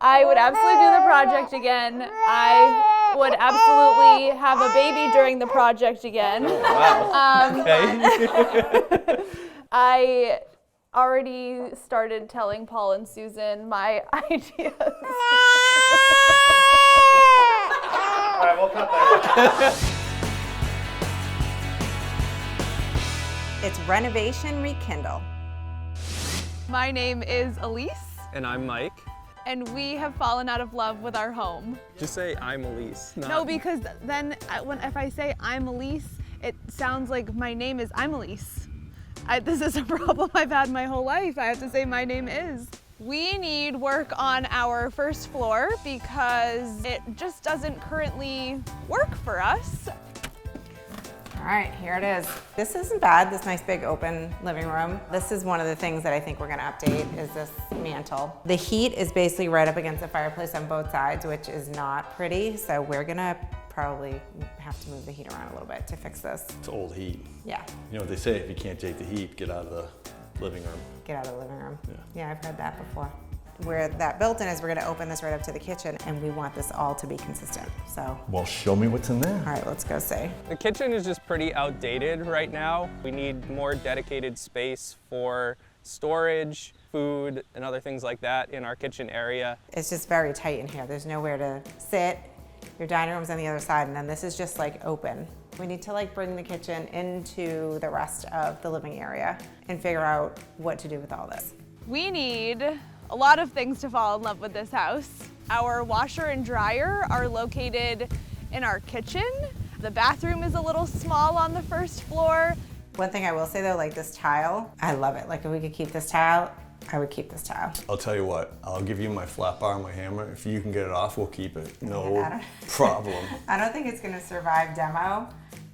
I would absolutely do the project again. I would absolutely have a baby during the project again. Oh, wow. Okay. I already started telling Paul and Susan my ideas. All right, we'll cut that. It's Renovation Rekindle. My name is Elise, And I'm Mike. and we have fallen out of love with our home. Just say I'm Elise. No, because then if I say I'm Elise, it sounds like my name is I'm Elise. This is a problem I've had my whole life. I have to say my name is. We need work on our first floor because it just doesn't currently work for us. All right, here it is. This isn't bad, this nice big open living room. This is one of the things that I think we're gonna update is this mantle. The heat is basically right up against the fireplace on both sides, which is not pretty. So we're gonna probably have to move the heat around a little bit to fix this. It's old heat. Yeah, You know what they say, if you can't take the heat, get out of the living room. get out of the living room. Yeah. Yeah, I've heard that before. Where that built-in is, we're gonna open this right up to the kitchen and we want this all to be consistent. So, Well, show me what's in there. all right, let's go see. The kitchen is just pretty outdated right now. We need more dedicated space for storage, food, and other things like that in our kitchen area. It's just very tight in here. There's nowhere to sit. Your dining room's on the other side, and then this is just like open. We need to like bring the kitchen into the rest of the living area and figure out what to do with all this. We need a lot of things to fall in love with this house. Our washer and dryer are located in our kitchen. The bathroom is a little small on the first floor. One thing I will say though, like this tile, I love it. Like if we could keep this tile, I would keep this tile. I'll tell you what, I'll give you my flat bar and my hammer. If you can get it off, we'll keep it. Yeah, I No don't- problem. I don't think it's gonna survive demo,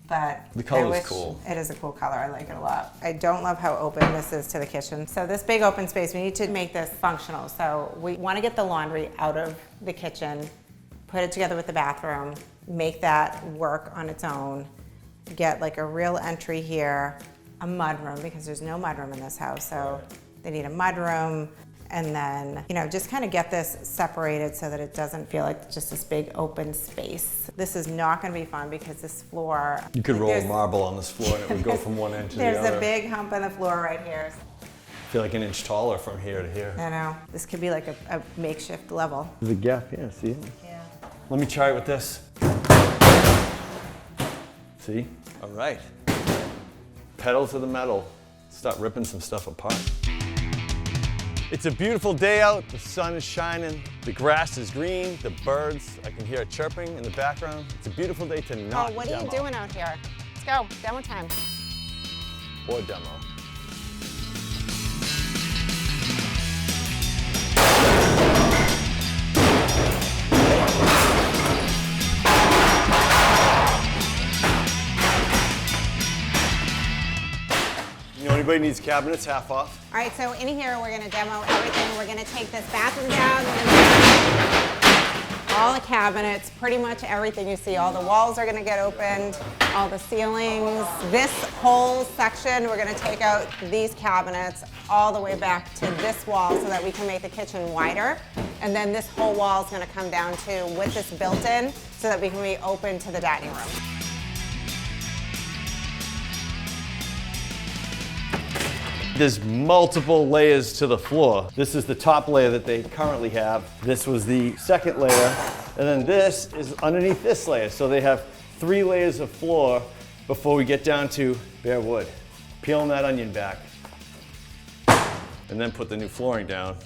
but The color's I wish cool. It is a cool color, I like it a lot. I don't love how open this is to the kitchen. So this big open space, we need to make this functional. So we wanna get the laundry out of the kitchen, put it together with the bathroom, make that work on its own, get like a real entry here, a mudroom, because there's no mudroom in this house. So they need a mudroom, and then, you know, just kind of get this separated so that it doesn't feel like just this big open space. This is not gonna be fun because this floor. You could like, roll a there's- marble on this floor and it would go from one end to the There's other. a big hump on the floor right here. I feel like an inch taller from here to here. I know, this could be like a makeshift level. There's a gap, yeah, see it? Yeah. Let me try it with this. See? All right. Pedal to the metal. Start ripping some stuff apart. It's a beautiful day out. The sun is shining. The grass is green. The birds, I can hear it chirping in the background. It's a beautiful day to not Oh, what are you demo. doing out here? Let's go, demo time. Or demo. You know, anybody needs cabinets, half off. All right, so in here, we're gonna demo everything. We're gonna take this bathroom down. We're gonna all the cabinets, pretty much everything you see. All the walls are gonna get opened, all the ceilings. This whole section, we're gonna take out these cabinets all the way back to this wall so that we can make the kitchen wider. And then this whole wall is gonna come down to with this built-in so that we can be open to the dining room. There's multiple layers to the floor. This is the top layer that they currently have. This was the second layer. And then this is underneath this layer. So they have 3 layers of floor before we get down to bare wood. Peeling that onion back. And then put the new flooring down.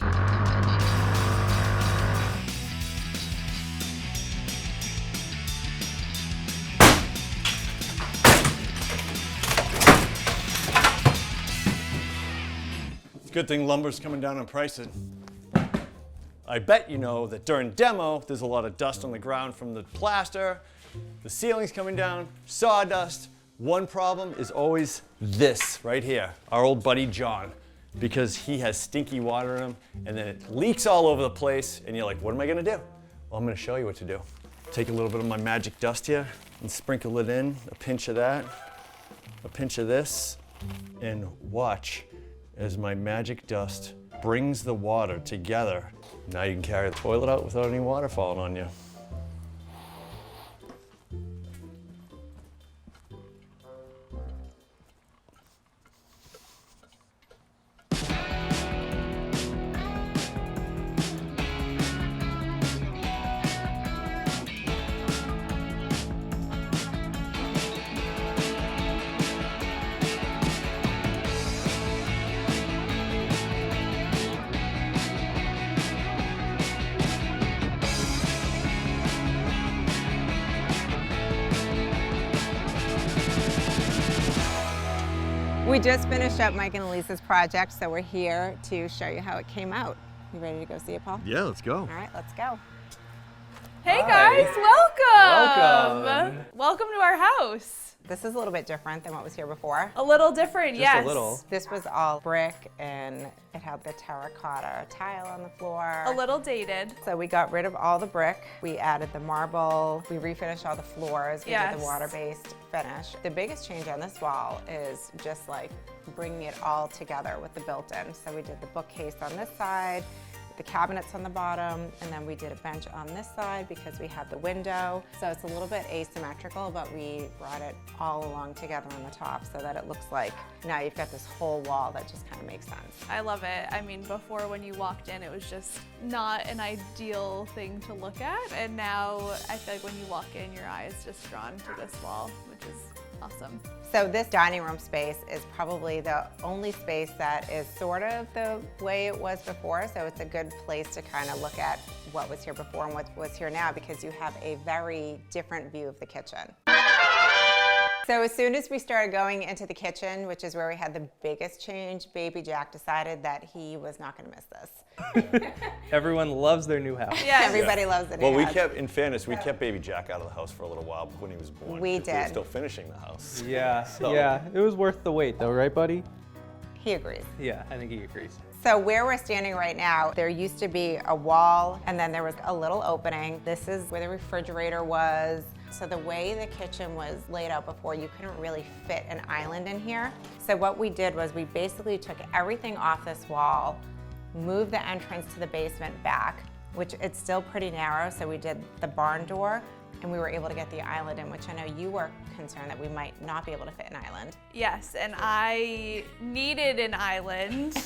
Good thing lumber's coming down on pricing. I bet you know that during demo, there's a lot of dust on the ground from the plaster, the ceiling's coming down, sawdust. One problem is always this right here, our old buddy John, because he has stinky water in him and then it leaks all over the place and you're like, what am I gonna do? Well, I'm gonna show you what to do. Take a little bit of my magic dust here and sprinkle it in, a pinch of that, a pinch of this, and watch as my magic dust brings the water together Now you can carry the toilet out without any water falling on you. We just finished up Mike and Elise's project, so we're here to show you how it came out. You ready to go see it, Paul? Yeah, let's go. All right, let's go. Hey Hi. guys, welcome! Welcome. Welcome to our house. This is a little bit different than what was here before. A little different, yes. a little. This was all brick and it had the terracotta tile on the floor. A little dated. So we got rid of all the brick. We added the marble. We refinished all the floors. We did Yes. the water-based finish. The biggest change on this wall is just like bringing it all together with the built-in. So we did the bookcase on this side, the cabinets on the bottom, and then we did a bench on this side because we had the window. So it's a little bit asymmetrical, but we brought it all along together on the top so that it looks like now you've got this whole wall that just kind of makes sense. I love it. I mean, before when you walked in, it was just not an ideal thing to look at. And now I feel like when you walk in, your eye is just drawn to this wall, which is awesome. So this dining room space is probably the only space that is sort of the way it was before. So it's a good place to kind of look at what was here before and what was here now because you have a very different view of the kitchen. So as soon as we started going into the kitchen, which is where we had the biggest change, Baby Jack decided that he was not going to miss this. Everyone loves their new house. Yeah, Everybody loves it. Well, we kept, in fairness, we kept Baby Jack out of the house for a little while when he was born. We 'cause We were did. still finishing the house. Yeah, So- yeah. It was worth the wait though, right, buddy? He agrees. Yeah, I think he agrees. So where we're standing right now, there used to be a wall and then there was a little opening. This is where the refrigerator was. So the way the kitchen was laid out before, you couldn't really fit an island in here. So what we did was we basically took everything off this wall, moved the entrance to the basement back, which it's still pretty narrow, so we did the barn door, and we were able to get the island in, which I know you were concerned that we might not be able to fit an island. Yes, and I needed an island.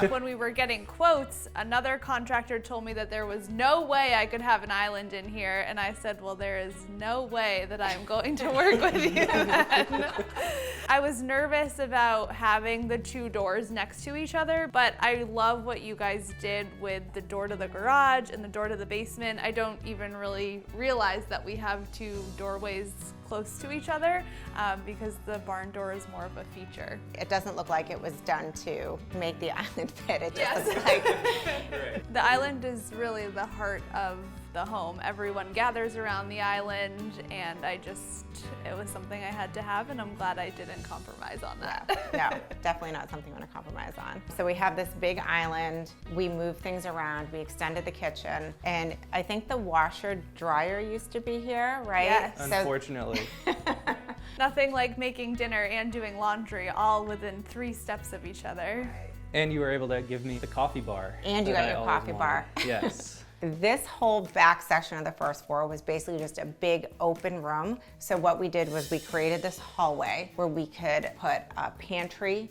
When we were getting quotes, another contractor told me that there was no way I could have an island in here, and I said, well, there is no way that I'm going to work with you then. I was nervous about having the two doors next to each other, but I love what you guys did with the door to the garage and the door to the basement. I don't even really realize that we have two doorways close to each other because the barn door is more of a feature. It doesn't look like it was done to make the island fit. It just Yes. looks like The island is really the heart of the home. Everyone gathers around the island, and it was something I had to have, and I'm glad I didn't compromise on that. no, definitely not something we want to compromise on. So we have this big island. We moved things around. We extended the kitchen, and I think the washer dryer used to be here, right? Yes. Unfortunately. Nothing like making dinner and doing laundry all within 3 steps of each other. And you were able to give me the coffee bar. And you that got I your always coffee bar. wanted. Yes. This whole back section of the first floor was basically just a big open room. So what we did was we created this hallway where we could put a pantry,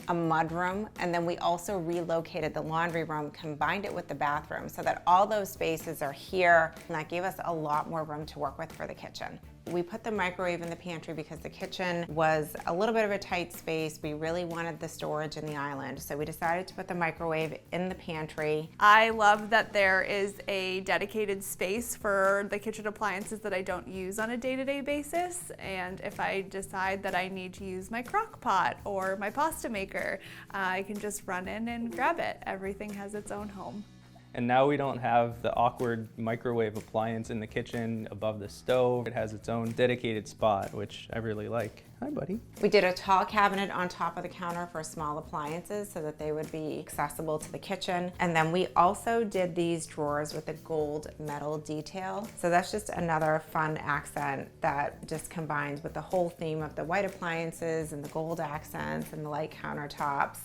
a mudroom, and then we also relocated the laundry room, combined it with the bathroom so that all those spaces are here, and that gave us a lot more room to work with for the kitchen. We put the microwave in the pantry because the kitchen was a little bit of a tight space. We really wanted the storage in the island, so we decided to put the microwave in the pantry. I love that there is a dedicated space for the kitchen appliances that I don't use on a day-to-day basis. And if I decide that I need to use my crock pot or my pasta maker, I can just run in and grab it. Everything has its own home. And now we don't have the awkward microwave appliance in the kitchen above the stove. It has its own dedicated spot, which I really like. Hi, buddy. We did a tall cabinet on top of the counter for small appliances so that they would be accessible to the kitchen. And then we also did these drawers with a gold metal detail. So that's just another fun accent that just combines with the whole theme of the white appliances and the gold accents and the light countertops.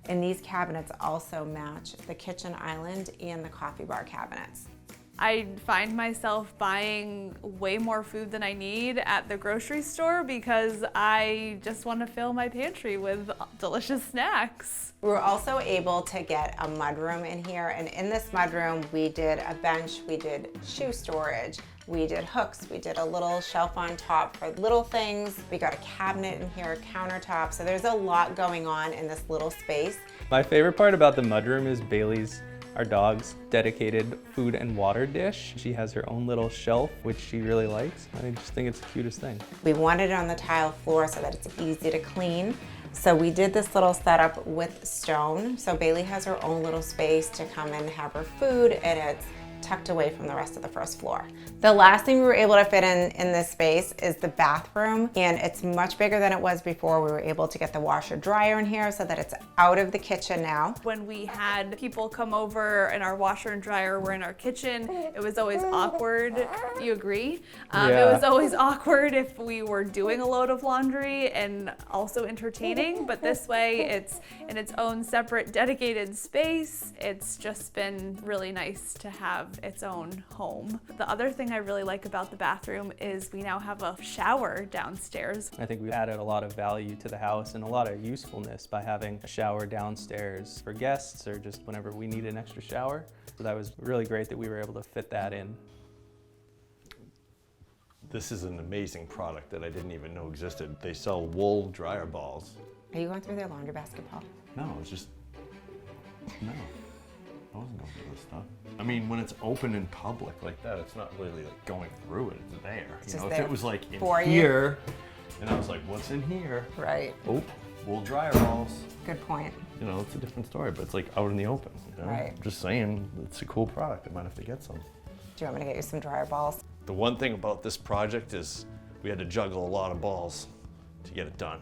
And these cabinets also match the kitchen island and the coffee bar cabinets. I find myself buying way more food than I need at the grocery store because I just want to fill my pantry with delicious snacks. We were also able to get a mudroom in here, and in this mudroom we did a bench, we did shoe storage, we did hooks, we did a little shelf on top for little things, we got a cabinet in here, a countertop, so there's a lot going on in this little space. My favorite part about the mudroom is Bailey's, our dog's dedicated food and water dish. She has her own little shelf, which she really likes. I just think it's the cutest thing. We wanted it on the tile floor so that it's easy to clean. So we did this little setup with stone. So Bailey has her own little space to come in and have her food, and it's tucked away from the rest of the first floor. The last thing we were able to fit in this space is the bathroom, and it's much bigger than it was before. We were able to get the washer dryer in here so that it's out of the kitchen now. When we had people come over and our washer and dryer were in our kitchen, it was always awkward. You agree? Yeah. It was always awkward if we were doing a load of laundry and also entertaining, but this way it's in its own separate dedicated space. It's just been really nice to have its own home. The other thing I really like about the bathroom is we now have a shower downstairs. I think we added a lot of value to the house and a lot of usefulness by having a shower downstairs for guests or just whenever we need an extra shower. So that was really great that we were able to fit that in. This is an amazing product that I didn't even know existed. They sell wool dryer balls. Are you going through their laundry basket, Paul? No, it's just, no. I wasn't going through this stuff. I mean, when it's open in public like that, it's not really like going through it. It's there. It's You know, just if there it was like in for you. here, and I was like, what's in here? Right. Oh, wool dryer balls. Good point. You know, it's a different story, but it's like out in the open. You know? Right. Just saying, it's a cool product. I might have to get some. Do you want me to get you some dryer balls? The one thing about this project is we had to juggle a lot of balls to get it done.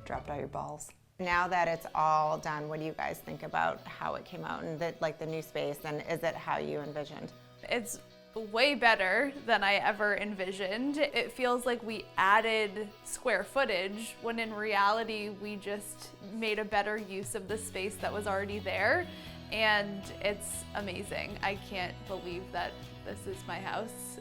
Dropped all your balls. Now that it's all done, what do you guys think about how it came out and the new space, and is it how you envisioned? It's way better than I ever envisioned. It feels like we added square footage when in reality we just made a better use of the space that was already there, and it's amazing. I can't believe that this is my house.